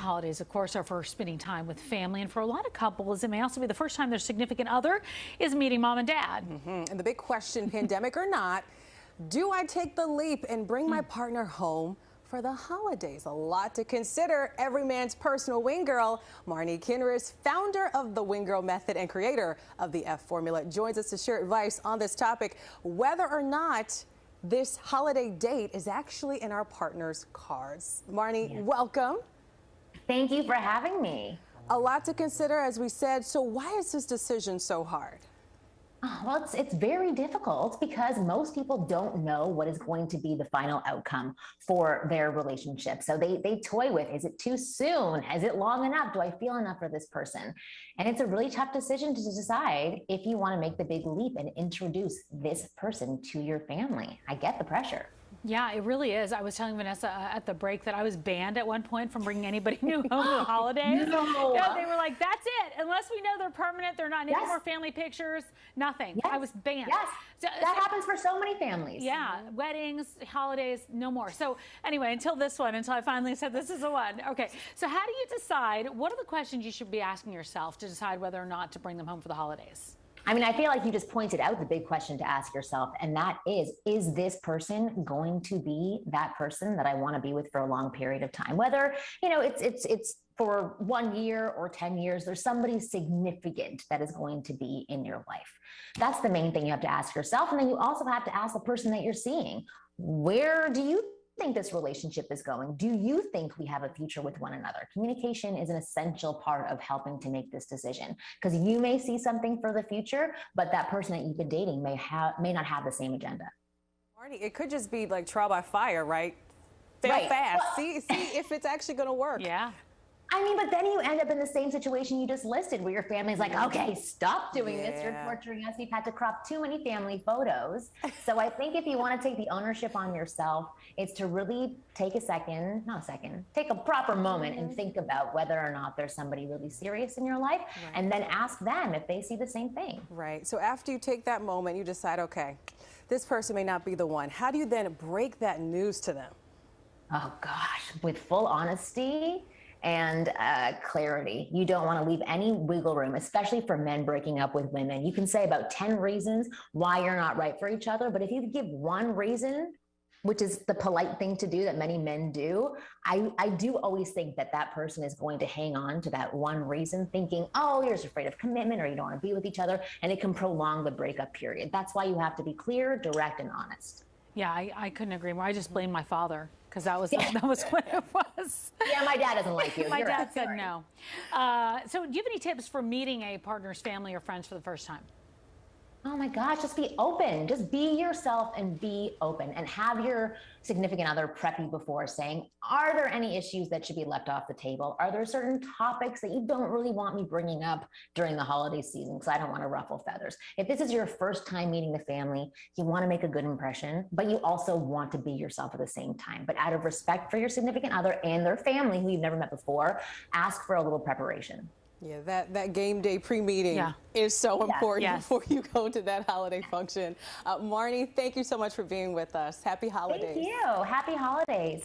holidays, of course, are for spending time with family, and for a lot of couples, it may also be the first time their significant other is meeting mom and dad. And the big question, pandemic or not, do I take the leap and bring my partner home for the holidays? A lot to consider. Every man's personal wing girl, Marnie Kinrys, founder of the Wing Girl Method and creator of the F Formula, joins us to share advice on this topic, whether or not this holiday date is actually in our partner's cards. Marnie, welcome. Thank you for having me. A lot to consider, as we said. So why is this decision so hard? Well, it's very difficult because most people don't know what is going to be the final outcome for their relationship. So they toy with, is it too soon? Is it long enough? Do I feel enough for this person? And it's a really tough decision to decide if you want to make the big leap and introduce this person to your family. I get the pressure. Yeah, it really is. I was telling Vanessa at the break that I was banned at one point from bringing anybody new home to the holidays. No. Yeah, they were like, that's it. Unless we know they're permanent, they're not any more family pictures, nothing. I was banned. Yes, that happens for so many families. Yeah, weddings, holidays, no more. So anyway, until I finally said this is the one. Okay, so how do you decide, what are the questions you should be asking yourself to decide whether or not to bring them home for the holidays? I mean, I feel like you just pointed out the big question to ask yourself, and that is this person going to be that person that I want to be with for a long period of time? Whether, you know, it's for 1 year or 10 years, there's somebody significant that is going to be in your life. That's the main thing you have to ask yourself. And then you also have to ask the person that you're seeing, where do you think this relationship is going? Do you think we have a future with one another? Communication is an essential part of helping to make this decision, because you may see something for the future, but that person that you've been dating may not have the same agenda. Marnie, it could just be like trial by fire, right? Fail fast. Well, see if it's actually going to work. Yeah. I mean, but then you end up in the same situation you just listed, where your family's like, okay, stop doing this. You're torturing us. You've had to crop too many family photos. So I think if you want to take the ownership on yourself, it's to really take take a proper moment and think about whether or not there's somebody really serious in your life, and then ask them if they see the same thing. Right. So after you take that moment, you decide, okay, this person may not be the one. How do you then break that news to them? Oh, gosh, with full honesty and clarity. You don't want to leave any wiggle room, especially for men breaking up with women. You can say about 10 reasons why you're not right for each other, but if you give one reason, which is the polite thing to do that many men do, I do always think that that person is going to hang on to that one reason, thinking, oh, you're just afraid of commitment, or you don't want to be with each other, and it can prolong the breakup period. That's why you have to be clear, direct, and honest. Yeah, I couldn't agree more. I just blamed my father, because that was what it was. Yeah, my dad doesn't like you. My dad said no. So do you have any tips for meeting a partner's family or friends for the first time? Oh my gosh, just be open. Just be yourself and be open, and have your significant other prep you before, saying, are there any issues that should be left off the table? Are there certain topics that you don't really want me bringing up during the holiday season, because I don't want to ruffle feathers? If this is your first time meeting the family, you want to make a good impression, but you also want to be yourself at the same time. But out of respect for your significant other and their family, who you've never met before, ask for a little preparation. Yeah, that game day pre-meeting is so important before you go to that holiday function. Marnie, thank you so much for being with us. Happy holidays. Thank you. Happy holidays. Thanks.